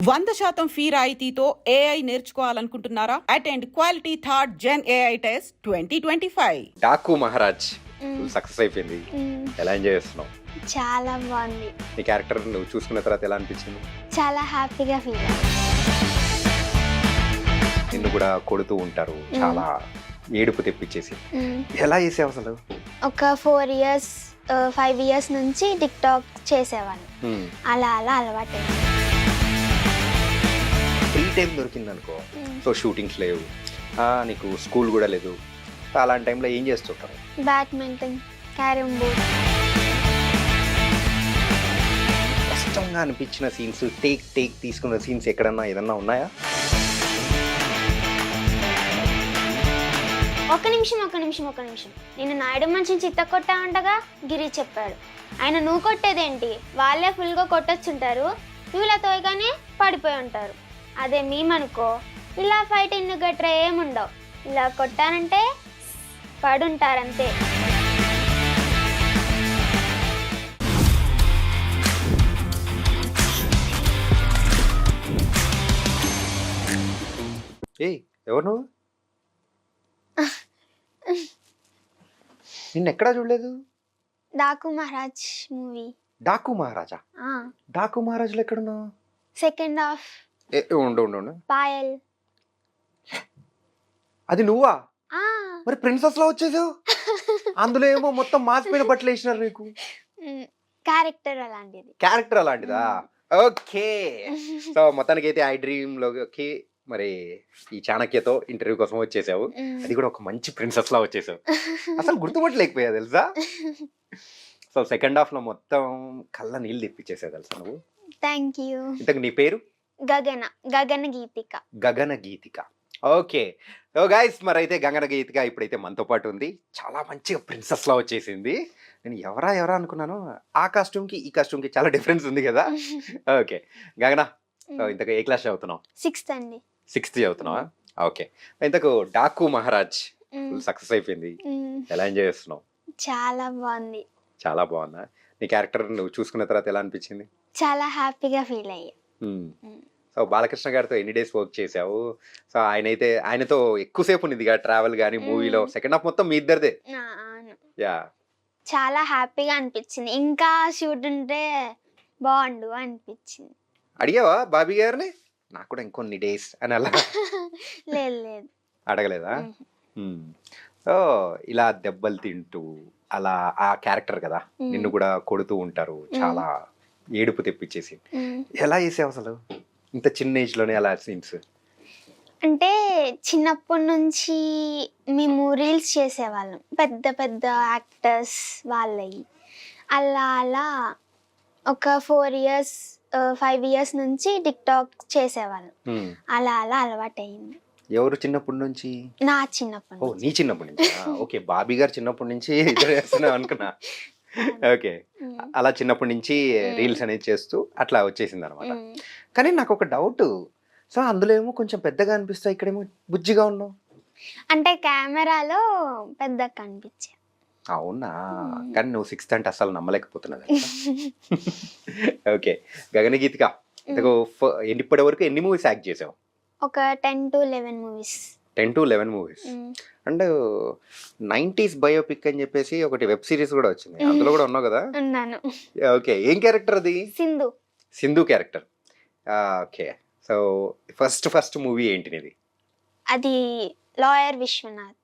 100% fee రాయితీతో AI నేర్చుకోవాలనుకుంటున్నారా? Attend quality third gen AI test 2025. Daaku Maharaaj success అయిపోయింది. ఎలా ఎంజాయ్ చేస్తున్నావు? చాలా బాగుంది. నీ క్యారెక్టర్ నువ్వు చూసుకున్న తర్వాత ఎలా అనిపించింది? చాలా హ్యాపీగా ఫీల్ నిన్ను కూడా కొడుతూ ఉంటారు, చాలా ఏడుపు తెప్పించేసి. ఎలా చేసావు అసలు? ఒక 4 ఇయర్స్ 5 ఇయర్స్ నుంచి టిక్ టాక్ చేసేవాళ్ళు. అలా అలవాటు. ఫ్రీ టైం దొరికింది అనుకో, సో షూటింగ్స్ లేవు, నీకు స్కూల్ కూడా లేదు, అలాంటి టైంలో ఏం చేస్తుంటారు? Badminton, carrom board. కష్టంగా అనిపించిన సీన్స్, టేక్ తీసుకున్న సీన్స్ ఎక్కడన్నా ఏదన్నా ఉన్నాయా? ఒక నిమిషం నేను నాయుడు మనిషిని చిత్త కొట్టా అంటగా గిరి చెప్పాడు. ఆయన నువ్వు కొట్టేదేంటి, వాళ్ళే ఫుల్గా కొట్టొచ్చుంటారు, నువ్వు ఇలా తోయగానే పడిపోయి ఉంటారు. అదే మేమనుకో ఇలా ఫైటింగ్ గట్రా ఏముండవు, ఇలా కొట్టానంటే పడుంటారంతే. ఏయ్, ఎవరు నువ్వు? నిన్నెక్కడా చూడలేదు. డాకు మహారాజ్ మూవీ. డాకు మహారాజా? డాకు మహారాజులో ఎక్కడున్నావు? Second half. ఉండు. పాయల్. అది నువ్వా? మరి ప్రిన్సెస్ లో వచ్చేసావు. అందులో ఏమో మొత్తం మాసిపోయిన బట్టలు వేసినారు నీకు. క్యారెక్టర్ అలాంటిదా? ఓకే. సో మొత్తానికి అయితే ఐ డ్రీమ్ లోకి మరి ఈ చాణక్యతో ఇంటర్వ్యూ కోసం వచ్చేసావు. అది కూడా ఒక మంచి ప్రిన్సెస్ లా వచ్చేసావు. అసలు గుర్తుపట్టలేకపోయా తెలుసా. సో సెకండ్ హాఫ్ లో మొత్తం కళ్ళ నీళ్ళు తెప్పించేసావు తెలుసా నువ్వు. Thank you. ఇంతకు నీ పేరు? గగన గీతిక. ఓకే. సో గైస్, మరి అయితే గగన గీతిక ఇప్పుడైతే మనతో పాటు ఉంది. చాలా మంచిగా ప్రిన్సెస్ లా వచ్చేసింది. నేను ఎవరా అనుకున్నాను. ఆ కాస్ట్యూమ్ కి ఈ కాస్ట్యూమ్ కి చాలా డిఫరెన్స్ ఉంది కదా. ఓకే గగన, ఇంతకు ఏ క్లాస్ చదువుతున్నావు? 6th అండి. 6th చదువుతున్నావా? ఓకే. ఇంతకు డాకు మహారాజ్ సక్సెస్ అయిపోయింది. ఎలా ఎంజాయ్ చేస్తున్నావు? చాలా బాగుంది. చాలా బాగుందా? నీ క్యారెక్టర్ నువ్వు చూసుకున్న తర్వాత ఎలా అనిపించింది? చాలా హ్యాపీగా ఫీల్ అయ్యా. సో బాలకృష్ణ గారితో ఎన్ని డేస్ వర్క్ చేసావు? సో ఆయనతో ఎక్కువసేపు ఉన్నది కదా ట్రావెల్ కానీ మూవీలో. సెకండ్ హాఫ్ మొత్తం మీ ఇద్దరిదే. యా, చాలా హ్యాపీగా అనిపించింది. ఇంకా షూట్ ఉంటే బాగుండు అనిపించింది. అడిగావా బాబీ గారిని నాకు కూడా ఇంకొన్ని డేస్ అని? అలా లేదు. అడగలేదా? సో ఇలా దెబ్బలు తింటూ అలా ఆ క్యారెక్టర్ కదా, నిన్ను కూడా కొడుతూ ఉంటారు, చాలా ఏడుపు తెప్పించేసి. ఎలా చేసావు అసలు ఇంత చిన్న ఏజ్ లోనే అలా సీన్స్? అంటే చిన్నప్పటి నుంచి మేము రీల్స్ చేసేవాళ్ళం, పెద్ద యాక్టర్స్ వాళ్ళవి. అలా ఒక 4 ఇయర్స్ 5 ఇయర్స్ నుంచి టిక్ టాక్ చేసేవాళ్ళం. అలా అలవాటు అయింది. ఎవరు చిన్నప్పటి నుంచి? నా చిన్నప్పటి నుంచి. నీ చిన్నప్పటి నుంచి? ఓకే, బాబీ గారు చిన్నప్పటి నుంచి ఇద్దరు చేస్తున్నావు అనుకున్నా. ఓకే, అలా చిన్నప్పటి నుంచి రీల్స్ అనేది చేస్తూ అట్లా వచ్చేసింది అనమాట. కానీ నాకు ఒక డౌట్. సో అందులో ఏమో కొంచెం పెద్దగా అనిపిస్తాయి, ఇక్కడేమో బుజ్జిగా ఉన్నావు. అంటే కెమెరాలో పెద్దగా కనిపించా. అవునా? కానీ నువ్వు 6th అంటే అసలు నమ్మలేకపోతున్నా. ఓకే, గగన గీతిక, ఇప్పటి వరకు ఎన్ని మూవీస్ యాక్ట్ చేసావు? ఒక 10 to 11 movies. 10 to 11 movies. And 90s biopic అని చెప్పేసి ఒకటి వెబ్ సిరీస్ కూడా వచ్చింది, అందులో కూడా ఉన్నావు కదా? ఉన్నాను. ఓకే, ఏం క్యారెక్టర్ అది? Sindhu character. Okay. So first movie ఏంటి నీది? అది లాయర్ విశ్వనాథ్.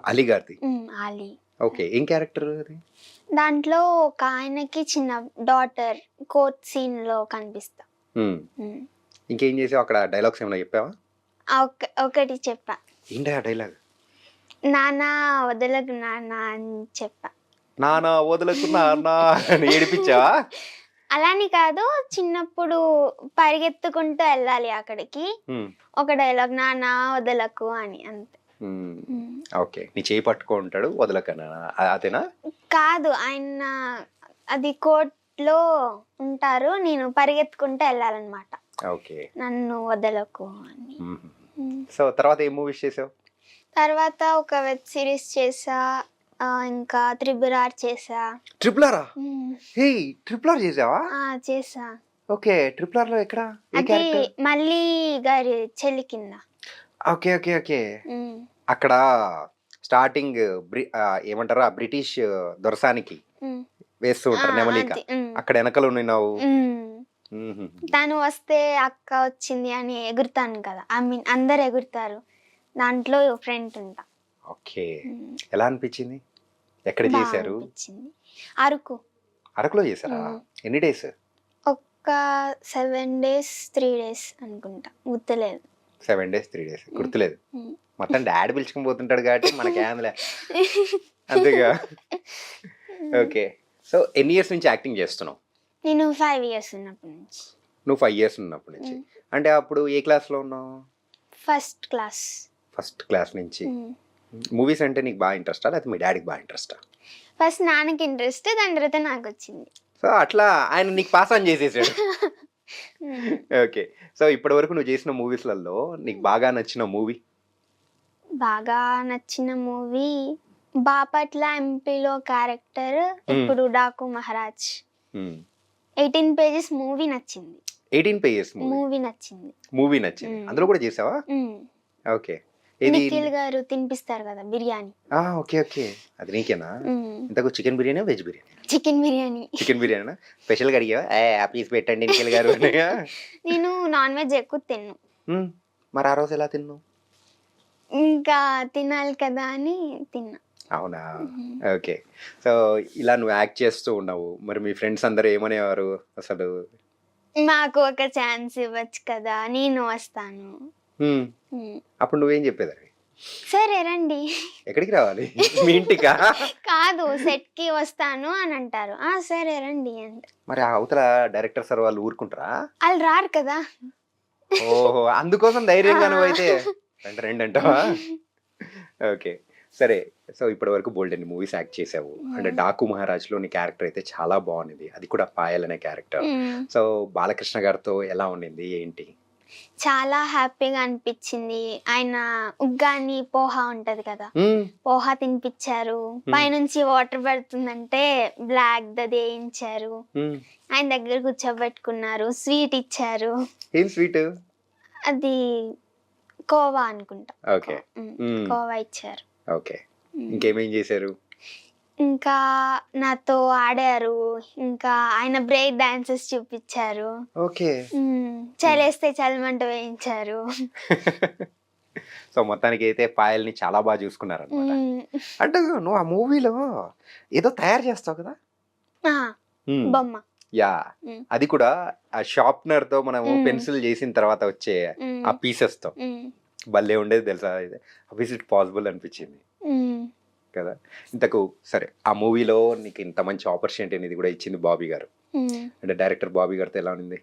అలీ గారిది? అలీ. ఓకే, ఏం క్యారెక్టర్ అది? దాంట్లో ఒక ఆయనకి చిన్న డాటర్ కోర్ట్ సీన్ లో కనిపిస్తా. ఇంకేం చేసావు అక్కడ? డైలాగ్స్ ఏమైనా చెప్పావా? ఒకటి చెప్పా. ఏంటి ఆ డైలాగ్? నానా వదలకు నాన్న అని చెప్పా. నానా వదలకు నాన్న అని ఏడిపించావా? అలాని కాదు, చిన్నప్పుడు పరిగెత్తుకుంటూ వెళ్ళాలి అక్కడికి, ఒక డైలాగ్ నానా వదలకు అని, అంతే. ఓకే, నీ చేయి పట్టుకో ఉంటాడు, వదలకనా అదేనా? కాదు, ఆయన అది కోర్ట్ లో ఉంటారు, నేను పరిగెత్తుకుంటూ వెళ్ళాలన్నమాట. ఓకే, నన్ను వదలకు అని. సో తర్వాత ఏం మూవీస్ చేసావు? తర్వాత ఒక వెబ్ సిరీస్ చేసా, ఇంకా త్రిబుల్ చేసా. ట్రిపులరా? మ్మ్. హే, ట్రిపులర్ చేసావా? చేసా. ఓకే, ట్రిపులర్ లో ఎక్కడ ఏ అది క్యారెక్టర్? మళ్ళీ గారి చెల్లి కింద. Okay okay okay. మ్మ్. అక్కడ స్టార్టింగ్ ఏమంటారు, ఆ బ్రిటిష్ దొరసానికి మ్మ్. వేస్తూ ఉంటారు నెమలిక. అది. మ్మ్. అక్కడ వెనకలు ఉన్నావు. మ్మ్. తను వస్తే అక్క వచ్చింది అని ఎగురుతాను కదా, ఐ మీన్ అందరు ఎగురుతారు, దాంట్లో ఫ్రెండ్ ఉంటా. ఓకే, మ్మ్. ఎలా అనిపించింది? ఎక్కడ బాగా చేశారు? అనిపించింది. అరకు. అరకులో చేశారా? మ్మ్. ఎన్ని డేస్? ఒక 7 days 3 days అనుకుంటా, గుర్తులేదు. 7 days 3 days గుర్తులేదు. మ్మ్. మొత్తం డాడీ పిలుచుకుని పోతుంటాడు కాబట్టి మనకేందులే, అంతేగా. ఓకే, సో ఎన్ని ఇయర్స్ నుంచి యాక్టింగ్ చేస్తున్నావు? నేను 5 years ఉన్నప్పటి నుంచి. నువ్వు 5 years ఉన్నప్పటి నుంచి. అంటే అప్పుడు ఏ క్లాస్లో ఉన్నావు? First class. ఫస్ట్ క్లాస్ నుంచి. మూవీస్ అంటే నీకు బాగా ఇంట్రెస్టా, లేకపోతే మీ డాడీకి బాగా ఇంట్రెస్టా? ఫస్ట్ నాన్నకి ఇంట్రెస్ట్, దాని తర్వాత నాకు వచ్చింది. సో అట్లా ఆయన నీకు పాస్ ఆన్ చేసేసాడు. ఓకే, సో ఇప్పటి వరకు నువ్వు చేసిన మూవీస్లలో నీకు బాగా నచ్చిన మూవీ? బాగా నచ్చిన మూవీ బాపట్ల ఎంపీలో క్యారెక్టర్, ఇప్పుడు డాకు మహారాజ్. 18 pages మూవీ నచ్చింది. 18 pages మూవీ నచ్చింది. మూవీ నచ్చింది. అందులో కూడా చేసావా? ఓకే, ఏది? నిఖిల్ గారు తినిపిస్తారు కదా బిర్యానీ. ఓకే ఓకే, అది నీకేనా? ఇంతకు chicken biryani, veg biryani? Chicken biryani. Chicken biryani స్పెషల్గా అడిగావా? ప్లీజ్ పెట్టండి నిఖిల్ గారు అనగా? నేను నాన్ వెజ్ ఎక్కువ తిన్ను. మరి ఆ రోజు ఎలా తిన్నావు? ఇంకా తినాలి కదా అని తిన్నా. అవునా? ఓకే, సో ఇలా నువ్వు యాక్ట్ చేస్తూ ఉన్నావు, మరి మీ ఫ్రెండ్స్ అందరూ ఏమనేవారు అసలు? మాకు ఒక ఛాన్స్ ఇవ్వచ్చు కదా, నేను వస్తాను. అప్పుడు నువ్వేం చెప్పేదాన్ని? సరే రండి. ఎక్కడికి రావాలి? మీ ఇంటికా? కాదు, సెట్ కి వస్తాను అని అంటారు. సరే రండి అంట. మరి ఆ అవతల డైరెక్టర్ సార్ వాళ్ళు ఊరుకుంటారా? వాళ్ళు రారు కదా. ఓహో, అందుకోసం ధైర్యంగా నువ్వైతే రెండు అంటావా? ఓకే, సరే. సో ఇప్పటి వరకు బోల్డ్ అన్ని మూవీస్ యాక్ట్ చేసావు. అంటే డాకు మహారాజ్ లో నీ క్యారెక్టర్ అయితే చాలా బాగుంది, అది కూడా పాయల్ అనే క్యారెక్టర్. సో బాలకృష్ణ గారితో ఎలా ఉండింది, ఏంటి? చాలా హ్యాపీగా అనిపించింది. ఆయన ఉగ్గాని పోహా ఉంటది కదా, పోహా తినిపించారు. పైనుంచి వాటర్ పడుతుందంటే బ్లాక్ దది వేయించారు, ఆయన దగ్గర కూర్చోబెట్టుకున్నారు, స్వీట్ ఇచ్చారు. ఏం స్వీట్ అది? కోవా అనుకుంటా. ఓకే, కోవా ఇచ్చారు. ఓకే, ఇంకేమేం చేశారు? ఇంకా నాతో ఆడారు, ఇంకా ఆయన బ్రేక్ డాన్సెస్ చూపించారు. ఓకే, చలేస్తే చలమంట వేయించారు. సో మొత్తానికి అయితే పాయల్ని చాలా బాగా చూసుకున్నారు అనమాట. అంటే నువ్వు ఆ మూవీలో ఏదో తయారు చేస్తావు కదా, బొమ్మ. యా, అది కూడా ఆ షార్ప్నర్ తో మనము పెన్సిల్ చేసిన తర్వాత వచ్చే ఆ పీసెస్ తో భలే ఉండేది తెలుసా. ఇట్ పాసిబుల్ అనిపించింది కదా. ఇంతకు సరే, ఆ మూవీలో నీకు ఇంత మంచి ఆపర్చునిటీ అనేది కూడా ఇచ్చింది బాబీ గారు. అంటే డైరెక్టర్ బాబీ గారితో ఎలా ఉంది?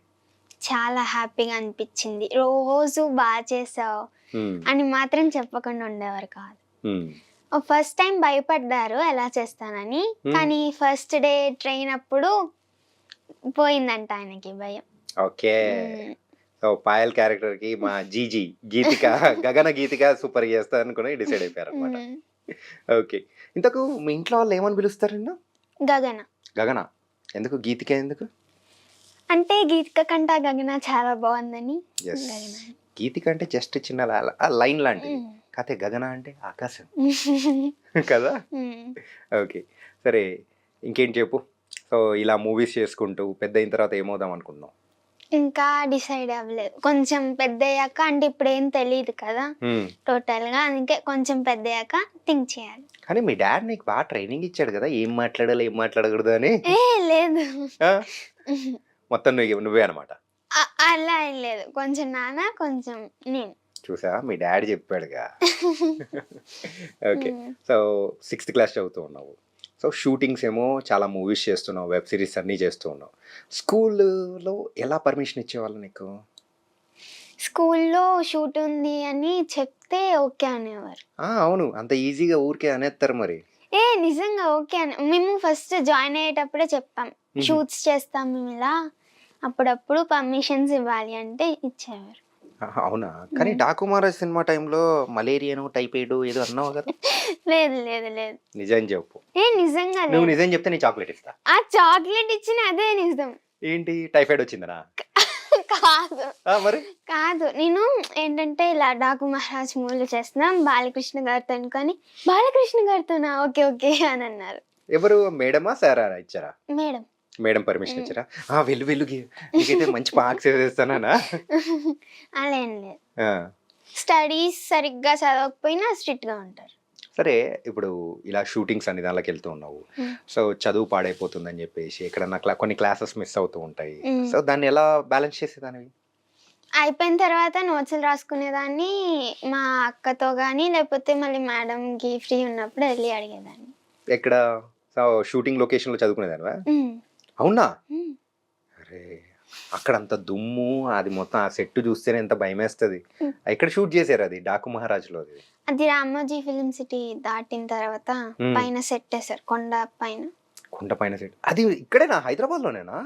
చాలా హ్యాపీగా అనిపించింది. రోజు బాగా చేసావు అని మాత్రం చెప్పకుండా ఉండేవారు కాదు. ఫస్ట్ టైం భయపడ్డారు ఎలా చేస్తానని, కానీ ఫస్ట్ డే ట్రైన్ అప్పుడు పోయిందంట ఆయనకి భయం. ఓకే, సో పాయల్ క్యారెక్టర్ కి మా జీజీ గీతిక గగన గీతిక సూపర్ చేస్తా అనుకుని డిసైడ్ అయిపోయారు అనమాట. ఓకే, ఇంతకు మీ ఇంట్లో వాళ్ళు ఏమని పిలుస్తారు నిన్ను? గగన. గగన ఎందుకు? గీతిక ఎందుకు? అంటే గీతిక కంటే గగన చాలా బాగుందని. గీతిక అంటే జస్ట్ చిన్న లైన్ లాంటిది, కాకపోతే గగన అంటే ఆకాశం కదా. ఓకే, సరే, ఇంకేం చెప్పు. సో ఇలా మూవీస్ చేసుకుంటూ పెద్ద అయిన తర్వాత ఏమవుదాం అనుకున్నావు? ఇంకా డిసైడ్ అవ్వలేదు. కొంచెం పెద్ద అయ్యాక, అంటే ఇప్పుడు ఏం తెలియదు కదా టోటల్ గా, అందుకే కొంచెం పెద్ద అయ్యాక థింక్ చేయాలి. కానీ మీ డాడీ నీకు బాగా ట్రైనింగ్ ఇచ్చాడు కదా, ఏం మాట్లాడాలి ఏం మాట్లాడకూడదు అని. లేదు, మొత్తం నువ్వే అనమాట. అలా ఏం లేదు, కొంచెం నాన్న కొంచెం నేను. చూసా, మీ డాడీ చెప్పాడుగా. ఓకే, సో 6th class చదువుతూ ఉన్నావు. సో షూటింగ్స్ ఏమో చాలా మూవీస్ చేస్తున్నావు, వెబ్ సిరీస్ అన్నీ చేస్తూ ఉన్నావు. స్కూల్లో ఎలా పర్మిషన్ ఇచ్చేవాళ్ళు నీకు? స్కూల్లో షూట్ ఉంది అని చెప్తే ఓకే అనేవారు. అవును, అంత ఈజీగా ఊరికే అనేస్తారు మరి. నిజంగా ఓకే అని. మేము ఫస్ట్ జాయిన్ అయ్యేటప్పుడే చెప్పాం, షూట్స్ చేస్తాం మేము ఇలా, అప్పుడప్పుడు పర్మిషన్స్ ఇవ్వాలి అంటే ఇచ్చేవారు. అవునా? కానీ 'డాకు మహారాజ్' సినిమా టైంలో మలేరియానో, టైఫాయిడో ఏదో అన్నావు కదా! లేదు లేదు లేదు. నిజం చెప్పు. నిజంగా నువ్వు లేదు. నిజం చెప్తే నీ చాక్లెట్ ఇస్తా. ఆ చాక్లెట్ ఇచ్చిన అదే నిజం. ఏంటి టైఫాయిడ్ వచ్చిందనా? కాదు మరి? కాదు. నేను ఏంటంటే ఇలా 'డాకు మహారాజ్' మూవీలో చేస్తున్నాం బాలకృష్ణ గారితో అనుకొని, బాలకృష్ణ గారితోనా? ఓకే ఓకే అని అన్నారు. ఎవరు మేడమా? సారా ఇచ్చారా? మేడం. మేడం పర్మిషన్ ఇచ్చారా? వెళ్ళు వెళ్ళు నీకైతే మంచి మార్క్స్ వేసేస్తానా? అలా ఏం లేదు. స్టడీస్ సరిగ్గా చదవకపోయినా స్ట్రిక్ట్ గా ఉంటారు. సరే ఇప్పుడు ఇలా షూటింగ్స్ అన్ని దానిలోకి వెళ్తూ ఉన్నావు. సో చదువు పాడైపోతుందని చెప్పేసి ఎక్కడన్నా కొన్ని క్లాసెస్ మిస్ అవుతూ ఉంటాయి. సో దాన్ని ఎలా బ్యాలెన్స్ చేసేదానివి? అయిపోయిన తర్వాత నోట్స్లు రాసుకునేదాన్ని మా అక్కతో కానీ, లేకపోతే మళ్ళీ మేడంకి ఫ్రీ ఉన్నప్పుడు వెళ్ళి అడిగేదాన్ని. ఎక్కడ? సో షూటింగ్ లొకేషన్లో చదువుకునేదానివా? అవునా? అరే అక్కడ అంత దుమ్ము, అది మొత్తం ఆ సెట్ చూస్తేనే ఎంత భయం వేస్తుంది. ఎక్కడ షూట్ చేశారు అది? 'డాకు మహారాజ్'లో అది? అది రామోజీ ఫిలిం సిటీ దాటిన తర్వాత పైన సెట్ వేశారు, కొండ పైన. కొండ పైన సెట్ అది ఇక్కడేనా? హైదరాబాద్లోనేనా?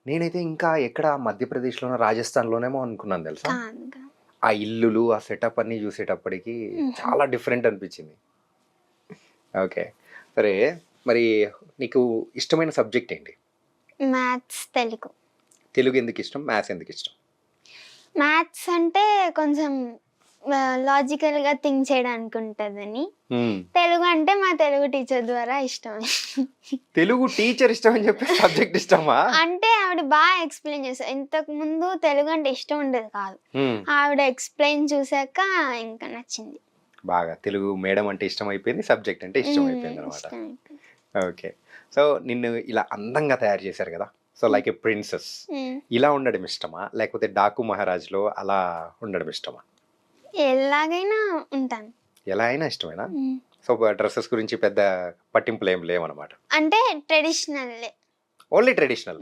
నేనైతే ఇంకా ఎక్కడ మధ్యప్రదేశ్లోనో రాజస్థాన్లోనేమో అనుకున్నాను తెలుసా. ఆ ఇల్లులు ఆ సెటప్ అన్ని చూసేటప్పటికి చాలా డిఫరెంట్ అనిపించింది. ఓకే సరే, మరి నీకు ఇష్టమైన సబ్జెక్ట్ ఏంటి? మ్యాథ్స్, తెలుగు. తెలుగు ఎందుకు ఇష్టం? మ్యాథ్స్ ఎందుకు ఇష్టం? మ్యాథ్స్ అంటే కొంచెం లాజికల్ గా థింక్ చేయడానికి ఉంటుందని. తెలుగు అంటే మా తెలుగు టీచర్ ద్వారా ఇష్టం. తెలుగు టీచర్ ఇష్టం అని చెప్పి సబ్జెక్ట్ ఇష్టమా? అంటే ఆవిడ బాగా ఎక్స్ప్లెయిన్ చేస్తారు. ఇంతకు ముందు తెలుగు అంటే ఇష్టం ఉండేది కాదు, ఆవిడ ఎక్స్ప్లెయిన్ చూసాక ఇంకా నచ్చింది బాగా. తెలుగు మేడం అంటే ఇష్టం అయిపోయింది, సబ్జెక్ట్ అంటే ఇష్టం అయిపోయింది అనమాట. ఓకే, సో నిన్ను ఇలా అందంగా తయారు చేశారు కదా, సో లైక్ ఏ ప్రిన్సెస్, ఇలా ఉండడం ఇష్టమా లేకపోతే 'డాకు మహారాజ్'లో అలా ఉండడం ఇష్టమా? ఎలాగైనా ఉంటాను. ఎలా అయినా ఇష్టమేనా? సో డ్రెస్సెస్ గురించి పెద్ద పట్టింపులు ఏం లేవన్నమాట. అంటే ట్రెడిషనల్, ఓన్లీ ట్రెడిషనల్.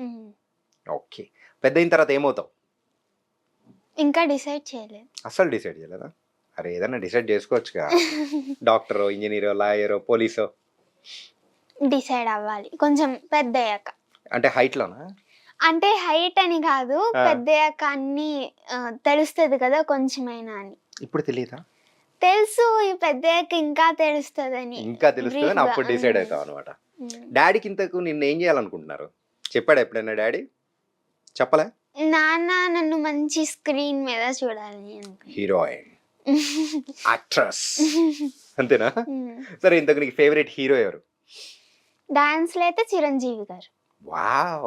ఓకే, పెద్ద అయిన తర్వాత ఏమవుతావు? ఇంకా డిసైడ్ చేయలేదు. అసలు డిసైడ్ చేయలేదా? అరే ఏదన్నా డిసైడ్ చేసుకోవచ్చుగా. డాక్టరో, ఇంజనీరో, లాయరో, పోలీసో? డిసైడ్ అవ్వాలి కొంచెం పెద్ద అయ్యాక. అంటే హైట్లోనా? అంటే హైట్ అని కాదు, పెద్ద అయ్యాక అన్ని తెలుస్తుంది కదా కొంచెమైనా అని. ఇప్పుడు తెలియదా? తెలుసు, ఈ పెద్ద అయ్యాక ఇంకా తెలుస్తుందని. ఇంకా తెలుస్తుంది అప్పుడు డిసైడ్ అవుతావు అనమాట. డాడీకి ఇంతకు నిన్ను ఏం చేయాలనుకుంటున్నారు? చెప్పాడు ఎప్పుడైనా డాడీ? చెప్పలే? నాన్న నన్ను మంచి స్క్రీన్ మీద చూడాలి. హీరోయిన్, యాక్ట్రెస్ అంతేనా? సరే, ఇంతకు నీకు ఫేవరెట్ హీరో ఎవరు? డాన్స్ లో అయితే చిరంజీవి గారు. Wow,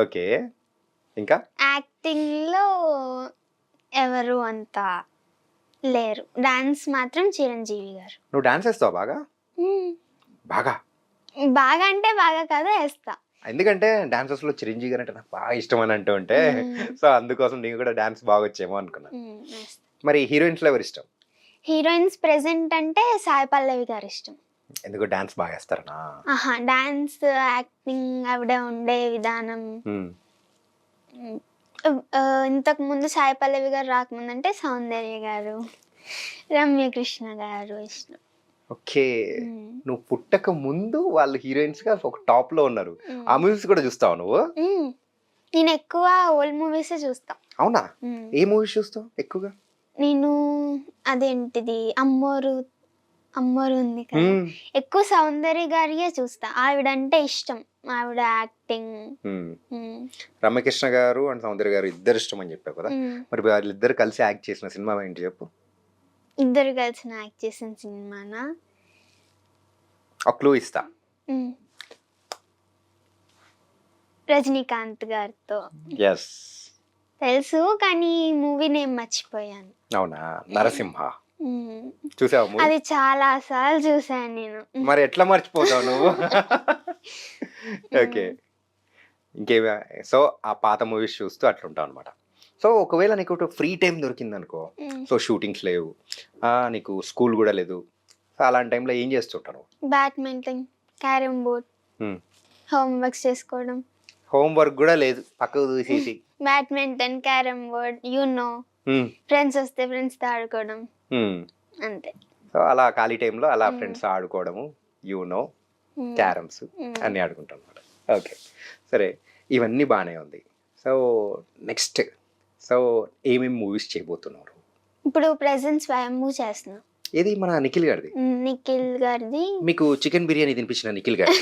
okay. ఇంకా యాక్టింగ్ లో ఎవరు అంత లేరు, డాన్స్ మాత్రం చిరంజీవి గారు. నువ్వు డాన్స్ వేస్తావు బాగా? బాగా బాగా అంటే బాగా కాదు, వేస్తా. ఎందుకంటే డాన్సర్స్ లో చిరంజీవి గారు అంటే నాకు బాగా ఇష్టం అని అంటూ ఉంటే, సో అందుకోసం నీకు కూడా డాన్స్ బాగా వచ్చేమో అనుకున్నా. మరి హీరోయిన్స్ లో ఎవరు ఇష్టం? హీరోయిన్స్ ప్రెసెంట్ అంటే సాయి పల్లవి గారు ఇష్టం. ఎందుకు డాన్స్ బాగా వేస్తారనా? డాన్స్, యాక్టింగ్, ఆవిడ ఉండే విధానం. ఇంతకు ముందు సాయి పల్లవి గారు రాకముందు అంటే సౌందర్య గారు, రమ్యకృష్ణ గారు ఇష్టం. ఓకే, నువ్వు పుట్టక ముందు వాళ్ళు హీరోయిన్స్ గా ఒక టాప్ లో ఉన్నారు. ఆ మూవీస్ కూడా చూస్తావు నువ్వు? నేను ఎక్కువ ఓల్డ్ మూవీస్ చూస్తా. అవునా? ఏ మూవీస్ చూస్తావు ఎక్కువగా? నేను అదేంటిది అమ్మోరు ఉంది కదా, ఎక్కువ సౌందర్య గారియే చూస్తా. ఆవిడంటే ఇష్టం, ఆవిడ యాక్టింగ్. రమ్యకృష్ణ గారు అండ్ సౌందర్య గారు ఇద్దరు ఇష్టం అని చెప్పావు కదా, మరి వాళ్ళిద్దరు కలిసి యాక్ట్ చేసిన సినిమా ఏంటి చెప్పు? ఇద్దరు కలిసి యాక్ట్ చేసిన సినిమానా? ఒక క్లూ ఇస్తా. రజనీకాంత్ గారితో. తెలుసు కానీ మూవీ నేమ్ మర్చిపోయాను. అవునా? నరసింహ చూసావు? అది చాలా సార్లు చూసాను నేను. మరి ఎట్లా మర్చిపోతావు నువ్వు? ఓకే, ఇంకేమి? సో ఆ పాత మూవీస్ చూస్తూ అట్లుంటావు అనమాట. సో ఒకవేళ నీకు ఫ్రీ టైం దొరికింది అనుకో, సో షూటింగ్స్ లేవు, నీకు స్కూల్ కూడా లేదు, సో అలాంటి టైంలో ఏం చేస్తుంటావు? బ్యాడ్మింటన్, క్యారమ్ బోర్డ్, హోంవర్క్స్ చేసుకోవడం. హోంవర్క్ కూడా లేదు, పక్కకు చూసేసి బ్యాడ్మింటన్, క్యారమ్ బోర్డ్, ఫ్రెండ్స్ వస్తే ఫ్రెండ్స్ తో ఆడుకోవడం, అంతే. సో అలా ఖాళీ టైంలో అలా ఫ్రెండ్స్ ఆడుకోవడము, క్యారమ్స్ అన్నీ ఆడుకుంటాం అనమాట. ఓకే సరే, ఇవన్నీ బాగానే ఉంది. సో నెక్స్ట్ సో ఏమేమి మూవీస్ చేయబోతున్నారు? ఇప్పుడు ప్రెజెంట్ స్వయంభూ చేస్తున్నా. ఏది మన నిఖిల్ గారిది? నిఖిల్ గారిది. మీకు చికెన్ బిర్యానీ తినిపించిన నిఖిల్ గారు?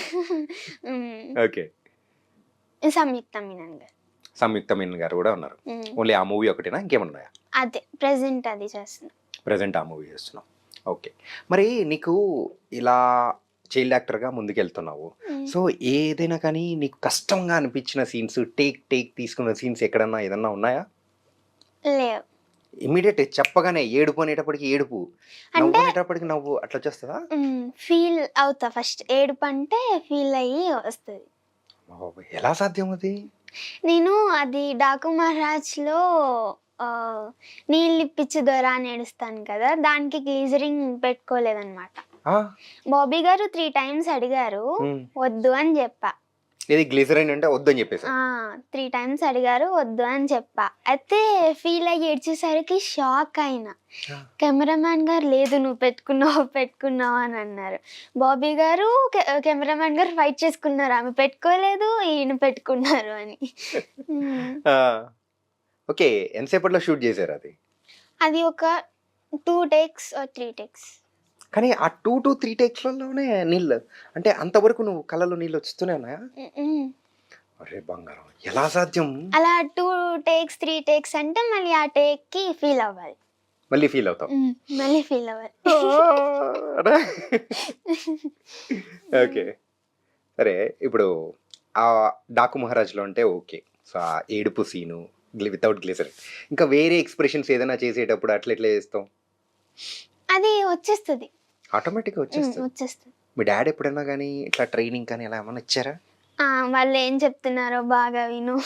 ఓకే. సంయుక్త మీనన్ గారు. సంయుక్త మీనన్ గారు కూడా ఉన్నారు. ఓన్లీ ఆ మూవీ ఒకటేనా, ఇంకేమన్నా ఉన్నాయా? అదే ప్రెజెంట్ అది చేస్తున్నా. ప్రెజెంట్ ఆ మూవీ చేస్తున్నాం. ఓకే. మరి నీకు ఇలా చైల్డ్ యాక్టర్గా ముందుకెళ్తున్నావు. సో ఏదైనా కానీ నీకు కష్టంగా అనిపించిన సీన్స్, టేక్ తీసుకున్న సీన్స్ ఎక్కడన్నా ఏదన్నా ఉన్నాయా? లేవు. ఇమీడియట్ చెప్పగానే ఏడుపు అనేటప్పటికి ఏడుపు, నవ్వు అనేటప్పటికి నవ్వు, అట్లా వచ్చేస్తుందా? ఫీల్ అవుతా ఫస్ట్. ఏడుపు అంటే ఫీల్ అయ్యి వస్తుంది. ఎలా సాధ్యం అది? నేను అది డాకు మహారాజ్లో నీళ్ళు ఇప్పించు దొర అని ఏడుస్తాను కదా, దానికి గ్లీజరింగ్ పెట్టుకోలేదన్నమాట. బాబీ గారు 3 times అడిగారు, వద్దు అని చెప్పా. ఇది గ్లిజరైన్ అంటే వద్దని చెప్పేసి 3 times అడిగారు, వద్దు అని చెప్పా. అయితే ఫీల్ అయ్యి ఏడ్చేసరికి షాక్ అయినా. కెమెరామ్యాన్ గారు లేదు నువ్వు పెట్టుకున్నావు అని అన్నారు. బాబీ గారు కెమెరామ్యాన్ గారు ఫైట్ చేసుకున్నారు, ఆమె పెట్టుకోలేదు ఈయన పెట్టుకున్నారు అని. ఓకే. ఎంతసేపట్లో షూట్ చేశారు అది? అది ఒక 2 takes or 3 takes. కానీ ఆ 2 to 3 takesలోనే నీళ్ళు అంటే అంతవరకు నువ్వు కళ్ళలో నీళ్ళు వస్తూనే ఉన్నాయా? అరే బంగారం, ఎలా సాధ్యం? అలా 2 takes 3 takes అంటే మళ్ళీ ఆ టేక్ కి ఫీల్ అవ్వాలి. మళ్ళీ ఫీల్ అవుతావు? మళ్ళీ ఫీల్ అవ్వాలి. ఓకే. సరే, ఇప్పుడు ఆ డాకు మహారాజ్లో అంటే ఓకే. సో ఆ ఏడుపు సీను వితౌట్ గ్లిజర్, ఇంకా వేరే ఎక్స్ప్రెషన్స్ ఏదైనా చేసేటప్పుడు అట్లా ఎట్లా చేస్తాం? అది వచ్చేస్తుంది, ఆటోమేటిక్గా వచ్చేస్తుంది. మీ డాడీ ఎప్పుడైనా కానీ ఇట్లా ట్రైనింగ్ కానీ అలా ఏమన్నా ఇచ్చారా? వాళ్ళు ఏం చెప్తున్నారో బాగా విను,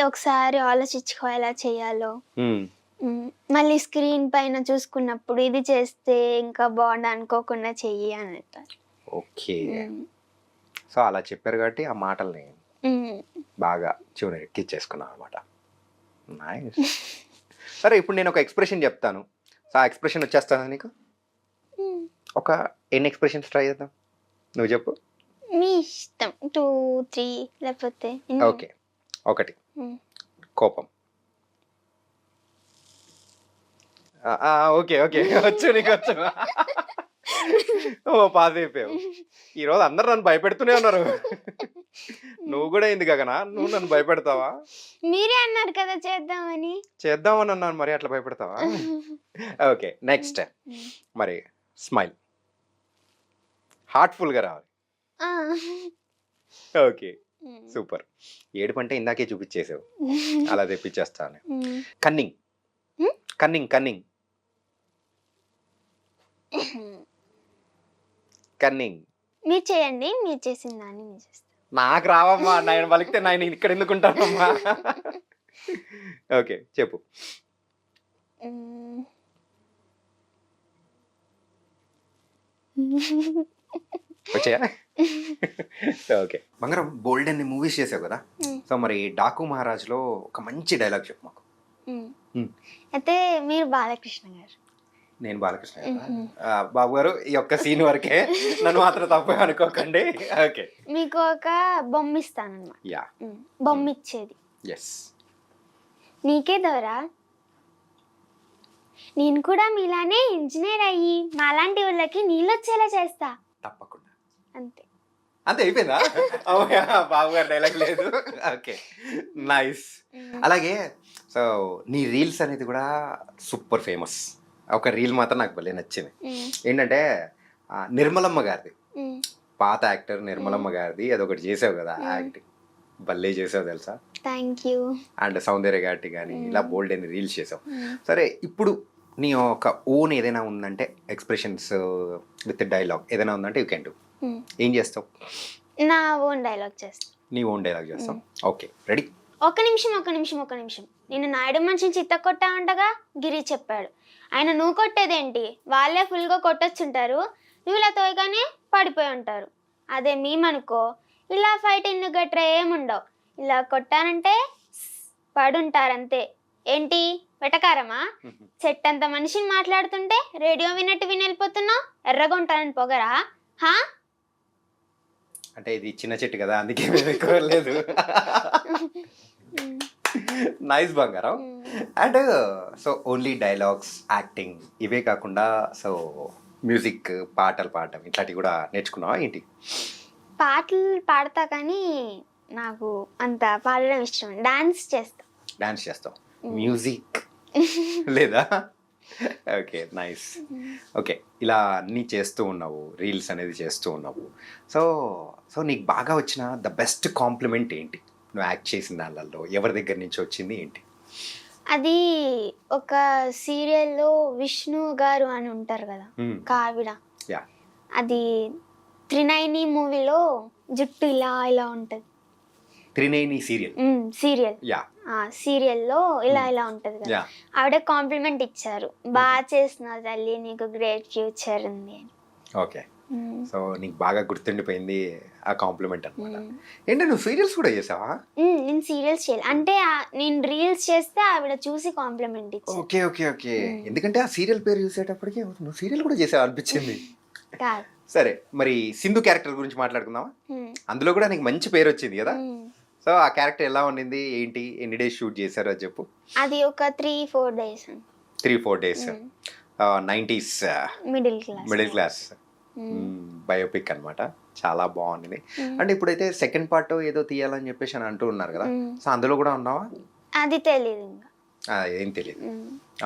ఒకసారి ఆలోచించుకో ఎలా చేయాలో, మళ్ళీ స్క్రీన్ పైన చూసుకున్నప్పుడు ఇది చేస్తే ఇంకా బాగుంది అనుకోకుండా చెయ్యి అని. ఓకే. సో అలా చెప్పారు కాబట్టి ఆ మాటల్ని బాగా చెవుని ఎక్కించేసుకున్నాను అనమాట. నైస్. సరే, ఇప్పుడు నేను ఒక ఎక్స్ప్రెషన్ చెప్తాను. సో ఆ ఎక్స్ప్రెషన్ వచ్చేస్తానా నీకు? ఒక ఎన్ని ఎక్స్ప్రెషన్స్ ట్రై చేద్దాం, నువ్వు చెప్పు. మీ ఇష్టం. 2 3 లేకపోతే. ఓకే. ఒకటి కోపం. ఓకే ఓకే, వచ్చు నీకు వచ్చు. ఓ పాస్ అయిపోయావు. ఈరోజు అందరు నన్ను భయపెడుతూనే ఉన్నారు. నువ్వు కూడా ఏంది గగనా, నువ్వు నన్ను భయపెడతావా? మీరే అన్నారు కదా చేద్దామని అన్నాను, మరి అట్లా భయపెడతావా? ఓకే, నెక్స్ట్ మరి స్మైల్ హార్ట్ఫుల్గా రావాలి. Okay, super. ఏడుపు అంటే ఇందాకే చూపించేసావు, అలా తెప్పించేస్తాను. Cunning cunning cunning cunning. మీరు చేయండి, మీరు చేసిన దాన్ని మీరు చేస్తారు. నాకు రావమ్మా, నేను పలికితే నేను ఇక్కడ ఎందుకుంటానమ్మా. ఓకే, చెప్పు. వచ్చాయా? ఓకే బంగారం, బోల్డ్ అన్ని మూవీస్ చేసావు కదా, సో మరి డాకు మహారాజ్లో ఒక మంచి డైలాగ్ చెప్పు మాకు. అయితే మీరు బాలకృష్ణ గారు, నేను బాలకృష్ణ గారు. బాబు గారు, ఈ ఒక్క సీన్ వరకే, నన్ను మాత్రం తప్పు అనుకోకండి. ఓకే, మీకు ఒక బొమ్మ ఇస్తానన్నమాట. యా, బొమ్మ ఇచ్చేది. ఎస్. నీకే దొరా, నేను కూడా మీలానే ఇంజనీర్ అయ్యి మాలాంటి వాళ్ళకి నీళ్ళు వచ్చేలా చేస్తా. తప్పకుండా. అంతే అంతే అయిపోయిందా? బాబు గారు డైలాగ్ లేదు. Okay, nice. అలాగే సో నీ రీల్స్ అనేది కూడా సూపర్ ఫేమస్. ఒక రీల్ మాత్రం నాకు భలే నచ్చింది. ఏంటంటే నిర్మలమ్మ గారిది, పాత యాక్టర్ నిర్మలమ్మ గారిది అదొకటి చేసావు కదా యాక్టింగ్, భలే చేసావు తెలుసా. Thank you. అండ్ సౌందర్య గారి కానీ ఇలా బోల్డ్ అని రీల్స్ చేసావు. సరే, ఇప్పుడు నీ ఒక ఓన్ ఏదైనా ఉందంటే ఎక్స్ప్రెషన్స్ విత్ డైలాగ్ ఏదైనా ఉందంటే యూ కెన్ డూ. ఏం చేస్తావు? నా ఓన్ డైలాగ్ చేస్తా. నీ ఓన్ డైలాగ్ చేస్తావు. Okay, ready? ఒక్క నిమిషం. నేను నాయుడు మనిషిని చిత్త కొట్టా అంటగా గిరి చెప్పాడు. ఆయన నువ్వు కొట్టేదేంటి, వాళ్ళే ఫుల్గా కొట్టొచ్చుంటారు, నువ్వు ఇలా తోయగానే పడిపోయి ఉంటారు. అదే మేమనుకో ఇలా ఫైటింగ్ గట్రా ఏముండవు, ఇలా కొట్టానంటే పడుంటారంతే. ఏంటి వెటకారమా? చెట్టు అంత మనిషిని మాట్లాడుతుంటే రేడియో విన్నట్టు విని వెళ్ళిపోతున్నావు, ఎర్రగా ఉంటానని పొగరా? అంటే ఇది చిన్న చెట్టు కదా, అందుకే లేదు. నైస్ బంగారం. And so only dialogues, acting ఇవే కాకుండా సో మ్యూజిక్, పాటలు పాడటం ఇట్లాంటివి కూడా నేర్చుకున్నావా ఏంటి? పాటలు పాడతా కానీ నాకు అంత పాడడం ఇష్టం. డాన్స్ చేస్తా. డాన్స్ చేస్తావు, మ్యూజిక్ లేదా? Okay, nice. ఓకే, ఇలా అన్నీ చేస్తూ ఉన్నావు, రీల్స్ అనేది చేస్తూ ఉన్నావు. సో సో నీకు బాగా వచ్చిన ద బెస్ట్ కాంప్లిమెంట్ ఏంటి? నువ్వు యాక్ట్ చేసిన దానిలలో ఎవరి దగ్గర నుంచి వచ్చింది ఏంటి? అది ఒక సీరియల్లో విష్ణు గారు అని ఉంటారు కదా, కావిడ. యా, అది త్రినైని మూవీలో జుట్టు ఇలా ఇలా ఉంటుంది. త్రినేని సీరియల్. సీరియల్. యా, సీరియల్లో ఇలా ఇలా ఉంటది కదా, యా. ఆవిడ కాంప్లిమెంట్ ఇచ్చారు, బాగా చేస్తున్నావు తల్లి, నీకు గ్రేట్ ఫ్యూచర్ ఉంది అని. ఓకే, సో నీకు బాగా గుర్తుండిపోయింది ఆ కాంప్లిమెంట్ అనమాట. ఏంటి నువ్వు సీరియల్స్ కూడా చేసావా? నేను సీరియల్స్ చేయాలి అంటే నేను రీల్స్ చేస్తే ఆవిడ చూసి కాంప్లిమెంట్ ఇచ్చారు. ఓకే ఓకే ఓకే, ఎందుకంటే ఆ సీరియల్ పేరు చూసేటప్పటికి నువ్వు సీరియల్ కూడా చేసావా అనిపించింది. కాదు. సరే, మరి సింధు క్యారెక్టర్ గురించి మాట్లాడుకుందామా? అందులో కూడా నీకు మంచి పేరు వచ్చింది కదా. సో ఆ క్యారెక్టర్ ఎలా ఉండింది ఏంటి, ఎన్ని డేస్ షూట్ చేశారో అది చెప్పు. అది ఒక 3-4 days. 3-4 days. 90s middle class biopic అన్నమాట. చాలా బాగుంది. అంటే ఇప్పుడైతే సెకండ్ పార్ట్ ఏదో తీయాలని చెప్పేసి అని అంటూ ఉన్నారు కదా, సో అందులో కూడా ఉన్నావా? అది తెలియదు ఇంకా. ఏం తెలియదు.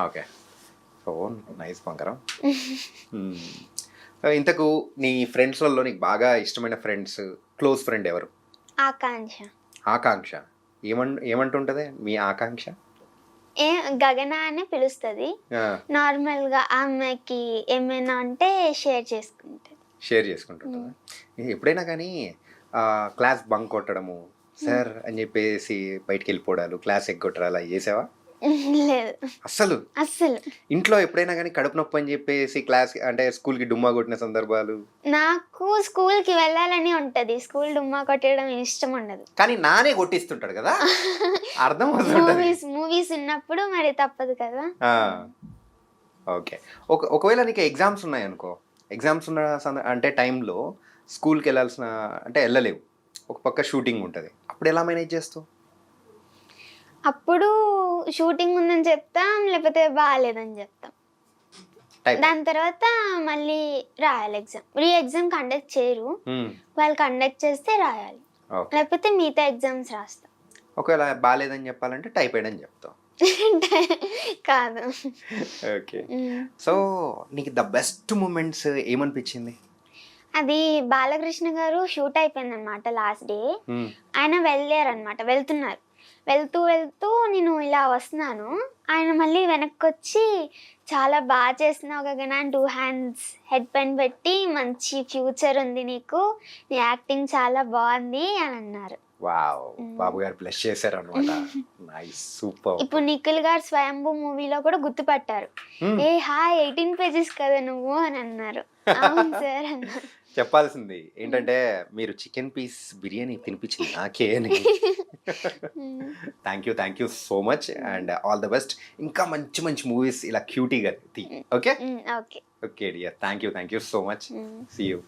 ఓకే, సో నైస్ బంగారం. ఇంతకు నీ ఫ్రెండ్స్లలో నీకు బాగా ఇష్టమైన ఫ్రెండ్స్, క్లోజ్ ఫ్రెండ్ ఎవరు? ఆకాంక్ష. ఆకాంక్ష ఏమంటుంటది మీ ఆకాంక్ష? గగన అని పిలుస్తుంది. నార్మల్ గా అమ్మాయికి ఏమైనా అంటే షేర్ చేసుకుంటుంటది. ఎప్పుడైనా కానీ క్లాస్ బంక్ కొట్టడము, సార్ అని చెప్పేసి బయటికి వెళ్ళిపోవడాలు, క్లాస్ ఎగ్గొట్టడాలు అలా చేసావా? లేదు అస్సలు. ఇంట్లో ఎప్పుడైనా కానీ కడుపు నొప్పి అని చెప్పేసి క్లాస్ అంటే స్కూల్ కి డుమ్మా కొట్టిన సందర్భాలు? నాకు స్కూల్ కి వెళ్ళాలని ఉంటది, స్కూల్ డుమ్మా కొట్టడం ఇష్టం ఉండదు. కానీ నానే కొట్టిస్తుంటాడు కదా, అర్థం మూవీస్ ఉన్నప్పుడు మరి తప్పదు కదా. ఓకే, ఒకవేళ నీకు ఎగ్జామ్స్ ఉన్నాయి అనుకో, ఎగ్జామ్స్ ఉన్న అంటే టైంలో స్కూల్కి వెళ్ళాల్సిన అంటే వెళ్ళలేవు, ఒక పక్క షూటింగ్ ఉంటుంది, అప్పుడు ఎలా మేనేజ్ చేస్తావు? అప్పుడు షూటింగ్ ఉందని చెప్తాం, లేకపోతే బాగాలేదని చెప్తాం. దాని తర్వాత మళ్ళీ రాయాలి ఎగ్జామ్. ఎగ్జామ్ కండక్ట్ చేయరు, వాళ్ళు కండక్ట్ చేస్తే రాయాలి, లేకపోతే మిగతా ఎగ్జామ్స్ రాస్తాం. ఒకవేళ బాగాలేదని చెప్పాలంటే టైఫాయిడ్ అని చెప్తాం. కాదు. ఓకే, సో నీకు ద బెస్ట్ మూమెంట్స్ ఏమనిపించింది? అది బాలకృష్ణ గారు షూట్ అయిపోయింది అనమాట లాస్ట్ డే. ఆయన వెళ్తున్నారు, వెళ్తూ నేను ఇలా వస్తున్నాను, ఆయన మళ్ళీ వెనక్కి వచ్చి చాలా బాగా చేస్తున్నావు గగన, 2 hands హెడ్ పైన పెట్టి మంచి ఫ్యూచర్ ఉంది నీకు, నీ యాక్టింగ్ చాలా బాగుంది అని అన్నారు. వావ్, బాబు గారు బ్లెస్ చేశారు అన్నమాట. Nice, super. ఇప్పుడు నిఖిల్ గారు స్వయంభూ మూవీలో కూడా గుర్తుపట్టారు, ఏ హాయ్ 18 pages కదా నువ్వు అని అన్నారు. అవును సార్ అన్నారు. చెప్పాల్సింది ఏంటంటే మీరు చికెన్ పీస్ బిర్యానీ తినిపించింది నాకే అని. Thank you so much and all the best. ఇంకా మంచి మంచి మూవీస్ ఇలా క్యూటీగా తీ. Okay okay okay dear, thank you so much. See you.